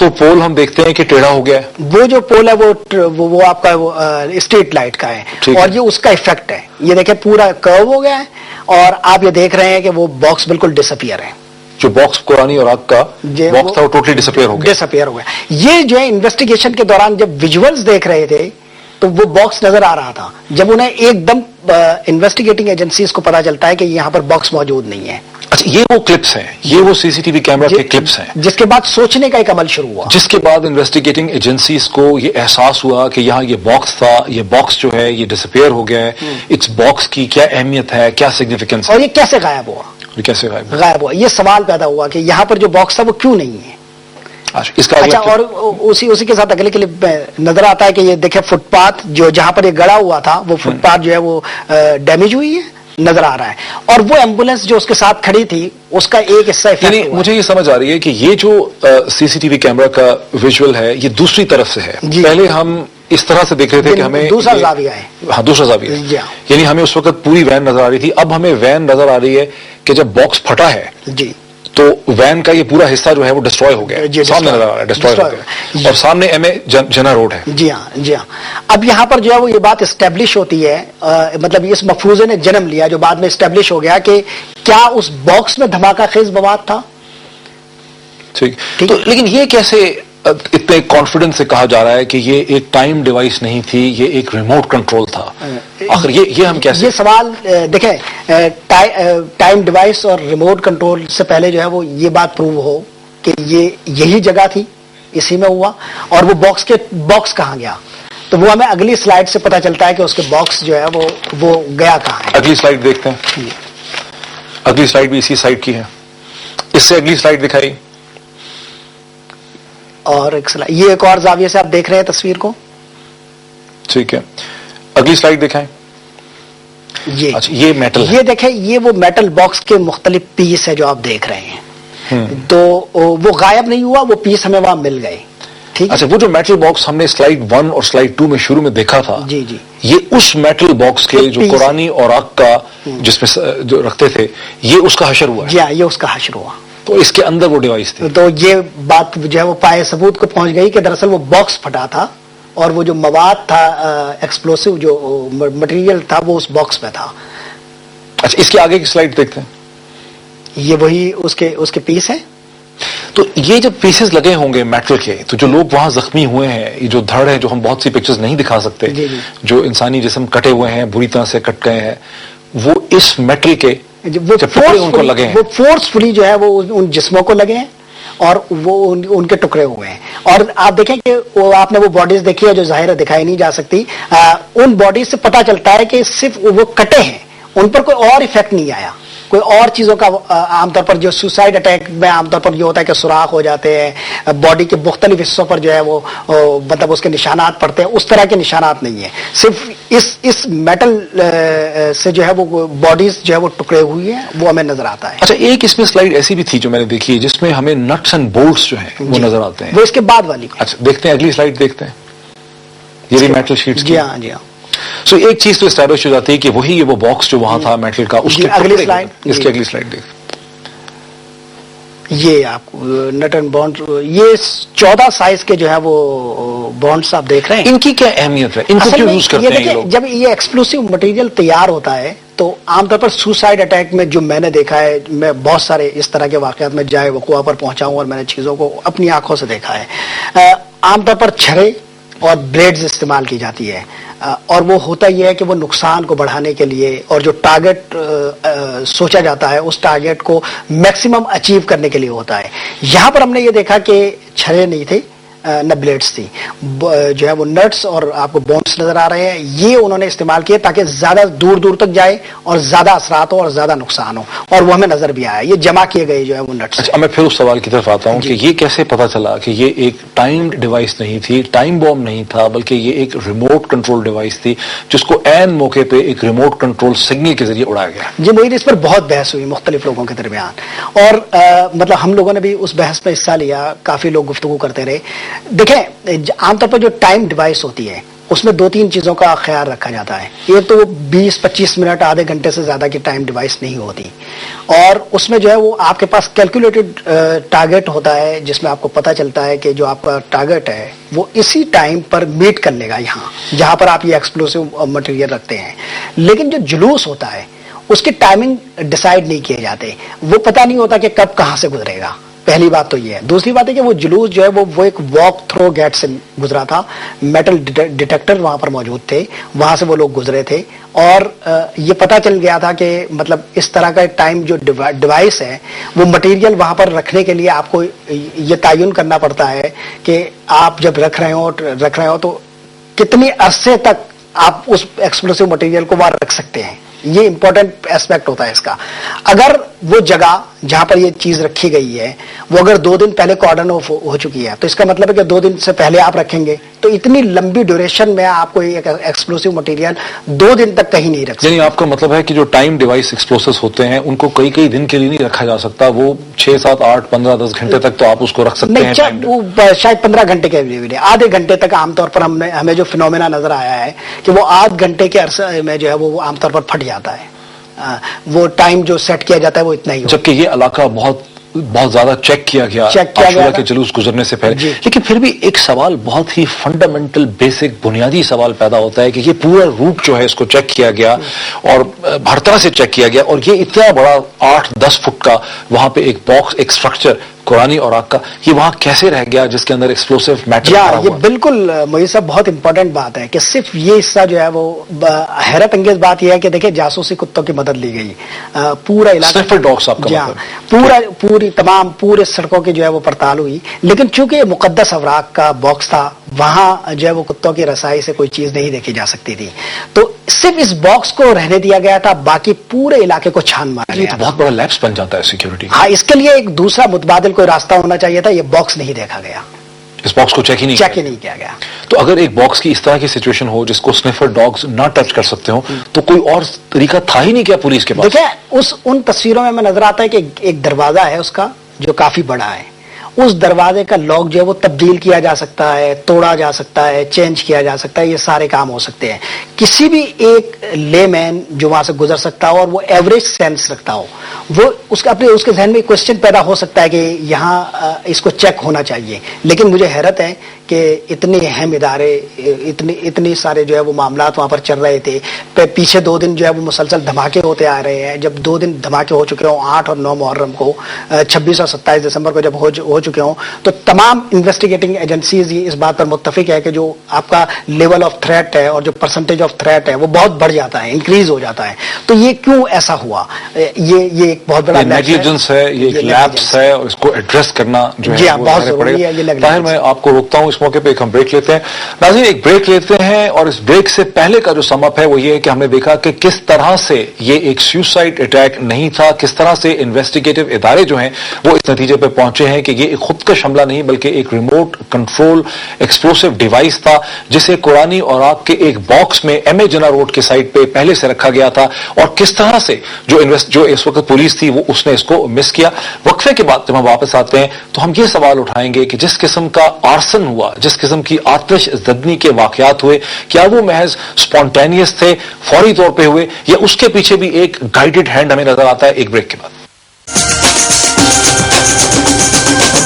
تو پول ہم دیکھتے ہیں کہ ٹیڑھا ہو گیا ہے. وہ جو پول ہے وہ آپ کا اسٹریٹ لائٹ کا ہے, اور یہ اس کا افیکٹ ہے. یہ دیکھیں پورا کرو ہو گیا ہے, اور آپ یہ دیکھ رہے ہیں کہ وہ باکس بالکل ڈس اپیئر ہے. جو باکس قرآنی اور آگ کا باکس تھا وہ ٹوٹلی ڈس اپیئر ہو گیا. یہ جو ہے انویسٹیگیشن کے دوران جب ویژولز دیکھ رہے تھے تو وہ باکس نظر آ رہا تھا. جب انہیں ایک دم انویسٹیگیٹنگ ایجنسیز کو پتا چلتا ہے کہ یہاں پر باکس موجود نہیں ہے. اچھا, یہ وہ کلپس ہیں, یہ وہ سی سی ٹی وی کیمرہ کے کلپس ہیں, جس کے بعد سوچنے کا ایک عمل شروع ہوا, جس کے بعد انویسٹیگیٹنگ ایجنسیز کو یہ احساس ہوا کہ یہاں یہ باکس تھا, یہ باکس جو ہے یہ ڈس اپیئر ہو گیا ہے. اس باکس کی کیا اہمیت ہے, کیا سگنیفیکینس ہے, اور یہ کیسے غائب ہوا, کیسے غائب ہوا. یہ سوال پیدا ہوا کہ یہاں پر جو باکس تھا وہ کیوں نہیں ہے. اچھا, اور اسی کے ساتھ اگلے کلپ نظر آتا ہے کہ یہ دیکھیں فٹ پاتھ جو جہاں پر یہ گڑا ہوا تھا وہ فٹ پاتھ جو ہے وہ ڈیمیج ہوئی ہے, نظر آ رہا ہے. اور وہ ایمبولینس جو اس کے ساتھ کھڑی تھی اس کا ایک حصہ یعنی مجھے یہ سمجھ آ رہی ہے کہ یہ جو سی سی ٹی وی کیمرہ کا ویژول ہے یہ دوسری طرف سے ہے. پہلے ہم اس طرح سے دیکھ رہے تھے کہ ہمیں دوسرا زاویہ ہے. ہاں, دوسرا زاویہ ہے. یعنی ہمیں اس وقت پوری وین نظر آ رہی تھی. اب ہمیں وین نظر آ رہی ہے کہ جب باکس پھٹا ہے جی تو وین کا یہ پورا حصہ جو ہے وہ ڈسٹروائے ہو گیا, سامنے نظر آ رہا ہے ڈسٹروائے ہو گیا, اور سامنے ایم اے جنا روڈ ہے. جی ہاں. اب یہاں پر جو ہے وہ یہ بات اسٹیبلش ہوتی ہے, مطلب اس مفروضے نے جنم لیا جو بعد میں اسٹیبلش ہو گیا کہ کیا اس باکس میں دھماکہ خیز مواد تھا. ٹھیک, تو لیکن یہ کیسے اتنے کانفیڈنس سے کہا جا رہا ہے کہ یہ ایک ٹائم ڈیوائس نہیں تھی, یہ ایک ریموٹ کنٹرول تھا. آخر یہ ہم کیسے, یہ سوال دیکھیں ٹائم ڈیوائس اور ریموٹ کنٹرول سے پہلے جو ہے وہ یہ بات پروو ہو کہ یہ یہی جگہ تھی, اسی میں ہوا, اور وہ باکس کہاں گیا. تو وہ ہمیں اگلی سلائیڈ سے پتا چلتا ہے کہ اس کے باکس جو ہے وہ گیا کہاں ہے. اگلی سلائیڈ دیکھتے ہیں. اگلی سلائیڈ بھی اسی سائڈ کی ہے. اس سے اگلی سلائیڈ دکھائی, اور یہ ایک اور زاویے سے آپ دیکھ رہے ہیں تصویر کو. ٹھیک ہے, اگلی سلائیڈ دکھائیں. یہ میٹل, یہ دیکھیں یہ وہ میٹل باکس کے مختلف پیس ہے جو آپ دیکھ رہے ہیں. تو وہ غائب نہیں ہوا, وہ پیس ہمیں وہاں مل گئے. ٹھیک. اچھا, وہ جو میٹل باکس ہم نے سلائیڈ 1 اور سلائیڈ 2 میں شروع میں دیکھا تھا, جی, یہ اس میٹل باکس کے جو قرآنی اور آگ کا جس میں جو رکھتے تھے, یہ اس کا حشر ہوا ہے. جی ہاں, یہ اس کا حشر ہوا. تو اس کے اندر وہ ڈیوائس تھی. تو یہ بات جو ہے وہ پائے ثبوت کو پہنچ گئی کہ دراصل وہ باکس پھٹا تھا, اور وہ جو مواد تھا ایکسپلوسو جو مٹیریل تھا وہ اس باکس میں تھا. اچھا, اس کے آگے کی سلائیڈ دیکھتے ہیں. یہ وہی اس کے پیس ہیں. تو یہ جب پیسز لگے ہوں گے میٹل کے, تو جو لوگ وہاں زخمی ہوئے ہیں, یہ جو دھڑ ہے جو ہم بہت سی پکچرز نہیں دکھا سکتے, جو انسانی جسم کٹے ہوئے ہیں, بری طرح سے کٹ گئے ہیں, وہ اس میٹل کے ان کو لگے ہیں, وہ فورسفلی جو ہے وہ ان جسموں کو لگے ہیں, اور وہ ان کے ٹکڑے ہوئے ہیں. اور آپ دیکھیں کہ آپ نے وہ باڈیز دیکھی ہے جو ظاہر دکھائی نہیں جا سکتی. ان باڈیز سے پتا چلتا ہے کہ صرف وہ کٹے ہیں, ان پر کوئی اور ایفیکٹ نہیں آیا, کوئی اور چیزوں کا. عام طور پر جو سوسائڈ اٹیک میں عام طور پر یہ ہوتا ہے کہ سوراخ ہو جاتے ہیں باڈی کے مختلف حصوں پر, جو ہے وہ مطلب اس کے نشانات پڑتے ہیں, اس طرح کے نشانات نہیں ہیں. صرف اس میٹل سے جو ہے وہ باڈیز جو ہے وہ ٹکڑے ہوئی ہیں, وہ ہمیں نظر آتا ہے. اچھا, ایک اس میں سلائیڈ ایسی بھی تھی جو میں نے دیکھی ہے جس میں ہمیں نٹس اینڈ بولٹس جو ہیں وہ نظر آتے ہیں. وہ اس کے بعد والی. اچھا, دیکھتے ہیں اگلی سلائیڈ دیکھتے ہیں. یہ بھی میٹل شیٹس. جی ہاں, جی ہاں. سو ایک چیز تو اسٹیبلش ہو جاتی ہے کہ وہی وہ باکس جو وہاں تھا میٹل کا, اس کے اگلی سلائیڈ. اس کی اگلی سلائیڈ دیکھ. یہ آپ کو نٹ اینڈ بونڈ, یہ 14 سائز کے جو ہے وہ بونڈس آپ دیکھ رہے ہیں. ان کی کیا اہمیت ہے, ان کو کیوں یوز کرتے ہیں یہ لوگ؟ جب یہ ایکسپلوسیو مٹیریل تیار ہوتا ہے تو عام طور پر سوسائڈ اٹیک میں جو میں نے دیکھا ہے, میں بہت سارے اس طرح کے واقعات میں جائے وقوع پر پہنچا ہوں اور میں نے چیزوں کو اپنی آنکھوں سے دیکھا ہے. عام طور پر چھڑے اور بلیڈز استعمال کی جاتی ہے, اور وہ ہوتا یہ ہے کہ وہ نقصان کو بڑھانے کے لیے, اور جو ٹارگٹ سوچا جاتا ہے اس ٹارگٹ کو میکسیمم اچیو کرنے کے لیے ہوتا ہے. یہاں پر ہم نے یہ دیکھا کہ چھڑے نہیں تھے, نہ بلیڈز تھی, جو ہے وہ نٹس اور آپ کو بونس نظر آ رہے ہیں. یہ انہوں نے استعمال کیے تاکہ زیادہ دور دور تک جائے اور زیادہ اثرات ہو اور زیادہ نقصان ہو, اور وہ ہمیں نظر بھی آیا. یہ جمع کیے گئے جو ہے وہ نٹس. اچھا, میں پھر اس سوال کی طرف آتا ہوں کہ یہ کیسے پتا چلا کہ یہ ایک ٹائم ڈیوائس نہیں تھی, ٹائم بوم نہیں تھا, بلکہ یہ ایک ریموٹ کنٹرول ڈیوائس تھی جس کو عین موقع پہ ایک ریموٹ کنٹرول سگنل کے ذریعے اڑایا گیا. جی معین, اس پر بہت بحث ہوئی مختلف لوگوں کے درمیان, اور مطلب ہم لوگوں نے بھی اس بحث میں حصہ لیا, کافی لوگ گفتگو کرتے رہے. دیکھیں, عام طور پر جو ٹائم ڈیوائس ہوتی ہے اس میں 2-3 چیزوں کا خیال رکھا جاتا ہے. ایک تو 20-25 منٹ آدھے گھنٹے سے زیادہ کی ٹائم ڈیوائس نہیں ہوتی, اور اس میں جو ہے وہ آپ کے پاس کیلکولیٹڈ ٹارگٹ ہوتا ہے جس میں آپ کو پتہ چلتا ہے کہ جو آپ کا ٹارگٹ ہے وہ اسی ٹائم پر میٹ کر لے گا یہاں جہاں پر آپ یہ ایکسپلوسو مٹیریل رکھتے ہیں. لیکن جو جلوس ہوتا ہے اس کی ٹائمنگ ڈیسائیڈ نہیں کیے جاتے, وہ پتہ نہیں ہوتا کہ کب کہاں سے گزرے گا. پہلی بات تو یہ ہے. دوسری بات ہے کہ وہ جلوس جو ہے وہ ایک واک تھرو گیٹ سے گزرا تھا, میٹل ڈیٹیکٹر وہاں پر موجود تھے, وہاں سے وہ لوگ گزرے تھے, اور یہ پتہ چل گیا تھا کہ مطلب اس طرح کا ٹائم جو ڈیوائس ہے وہ مٹیریل وہاں پر رکھنے کے لیے آپ کو یہ تعین کرنا پڑتا ہے کہ آپ جب رکھ رہے ہو تو کتنے عرصے تک آپ اس ایکسپلوسو مٹیریل کو وہاں رکھ سکتے ہیں. یہ امپورٹنٹ ایسپیکٹ ہوتا ہے اس کا. اگر وہ جگہ جہاں پر یہ چیز رکھی گئی ہے وہ اگر 2 دن پہلے کارڈن آف ہو چکی ہے تو اس کا مطلب ہے کہ 2 دن سے پہلے آپ رکھیں گے تو اتنی لمبی ڈیوریشن میں آپ کو ایک ایکسپلوسو مٹیریل 2 دن تک کہیں نہیں رکھ سکتے. یعنی آپ کا مطلب ہے کہ جو ٹائم ڈیوائس ایکسپلوسوز ہوتے ہیں ان کو کئی دن کے لیے نہیں رکھا جا سکتا, وہ 6, 7, 8, 15, 10 گھنٹے تک تو آپ اس کو رکھ سکتے ہیں. شاید 15 گھنٹے کے لیے, آدھے گھنٹے تک عام طور پر ہمیں جو فینومینا نظر آیا ہے کہ وہ آدھ گھنٹے کے عرصے میں جو ہے وہ عام طور پر پھٹ جاتا ہے. وہ ٹائم جو سیٹ کیا جاتا ہے وہ اتنا ہی ہوتا ہے. جبکہ یہ علاقہ بہت زیادہ چیک کیا گیا عاشورہ کے جلوس گزرنے سے پہلے. لیکن پھر بھی ایک سوال, بہت ہی فنڈامنٹل بیسک بنیادی سوال پیدا ہوتا ہے کہ یہ پورا روٹ جو ہے اس کو چیک کیا گیا اور ہر طرح سے چیک کیا گیا, اور یہ اتنا بڑا 8-10 فٹ کا وہاں پہ ایک باکس, ایک اسٹرکچر قرآنی اوراق کا, یہ وہاں کیسے رہ گیا جس کے اندر ایکسپلوسو میٹر بھرا ہوا؟ یہ بالکل مجھے صاحب بہت امپورٹنٹ بات ہے کہ صرف یہ حصہ جو ہے وہ حیرت انگیز بات یہ ہے کہ دیکھیں جاسوسی کتوں کی مدد لی گئی, پورا علاقہ سنیفر ڈاگس آپ کا مطلب پوری تمام پورے سڑکوں کی جو ہے وہ پڑتال ہوئی, لیکن چونکہ مقدس اوراق کا باکس تھا وہاں جو ہے وہ کتوں کی رسائی سے کوئی چیز نہیں دیکھی جا سکتی تھی, تو صرف اس باکس کو رہنے دیا گیا تھا, باقی پورے علاقے کو چھان مارا گیا. بہت بڑا لیپس بن جاتا ہے سیکیورٹی. ہاں, اس کے لیے ایک دوسرا متبادل کوئی راستہ ہونا چاہیے تھا, یہ باکس نہیں دیکھا گیا, اس باکس کو چیک ہی نہیں کیا گیا. تو اگر ایک باکس کی اس طرح کی سچویشن ہو جس کو سنیفر ڈاگز نہ ٹچ کر سکتے ہوں تو کوئی اور طریقہ تھا ہی نہیں کیا پولیس کے پاس؟ دیکھیں ان تصویروں میں نظر آتا ہے کہ ایک دروازہ ہے اس کا جو کافی بڑا ہے, اس دروازے کا لاک جو ہے وہ تبدیل کیا جا سکتا ہے, توڑا جا سکتا ہے, چینج کیا جا سکتا ہے, یہ سارے کام ہو سکتے ہیں. کسی بھی ایک لے مین جو وہاں سے گزر سکتا ہو اور وہ ایوریج سینس رکھتا ہو, وہ اس کے ذہن میں کوشچن پیدا ہو سکتا ہے کہ یہاں اس کو چیک ہونا چاہیے. لیکن مجھے حیرت ہے کہ اتنے اہم ادارے, اتنے سارے جو ہے وہ معاملات وہاں پر چل رہے تھے, پیچھے 2 دن جو ہے وہ مسلسل دھماکے ہوتے آ رہے ہیں. جب 2 دن دھماکے ہو چکے ہوں, 8 اور 9 محرم کو, 26 اور 27 دسمبر کو جب ہو چکے ہوں, تو تمام انویسٹیگیٹنگ ایجنسیز اس بات پر متفق ہے کہ جو آپ کا لیول آف تھریٹ ہے اور جو پرسنٹیج آف تھریٹ ہے وہ بہت بڑھ جاتا ہے, انکریز ہو جاتا ہے. تو یہ کیوں ایسا ہوا؟ یہ ایک بہت بڑا نیگلیجنس ہے, یہ ایک لیپس ہے, اور اس کو ایڈریس کرنا جو ہے بہت ضروری ہے. طاہر, میں آپ کو روکتا ہوں, اس موقع پہ ایک ہم بریک لیتے ہیں. ناظرین, ایک بریک لیتے ہیں, اور اس بریک سے پہلے کا جو سم اپ ہے وہ یہ ہے کہ ہم نے دیکھا کہ کس طرح سے یہ ایک سیوسائڈ اٹیک نہیں تھا, کس طرح سے انویسٹیگیٹو ادارے جو ہیں وہ اس نتیجے پہ پہنچے ہیں کہ یہ ایک خودکش حملہ نہیں بلکہ ایک ریموٹ کنٹرول ایکسپلوسو ڈیوائس تھا جسے قرآنی اوراق کے ایک باکس میں ایم اے جناح روڈ کے سائٹ پہ پہلے سے رکھا گیا تھا, اور کس طرح سے جو اس وقت پولیس تھی وہ اس نے اس کو مس کیا. وقفے کے بعد جب ہم واپس آتے ہیں تو ہم یہ سوال اٹھائیں گے کہ جس قسم کا آرسن ہوا, جس قسم کی آتش زدنی کے واقعات ہوئے, کیا وہ محض سپونٹینیس تھے, فوری طور پہ ہوئے, یا اس کے پیچھے بھی ایک گائیڈڈ ہینڈ ہمیں نظر آتا ہے؟ ایک بریک کے بعد.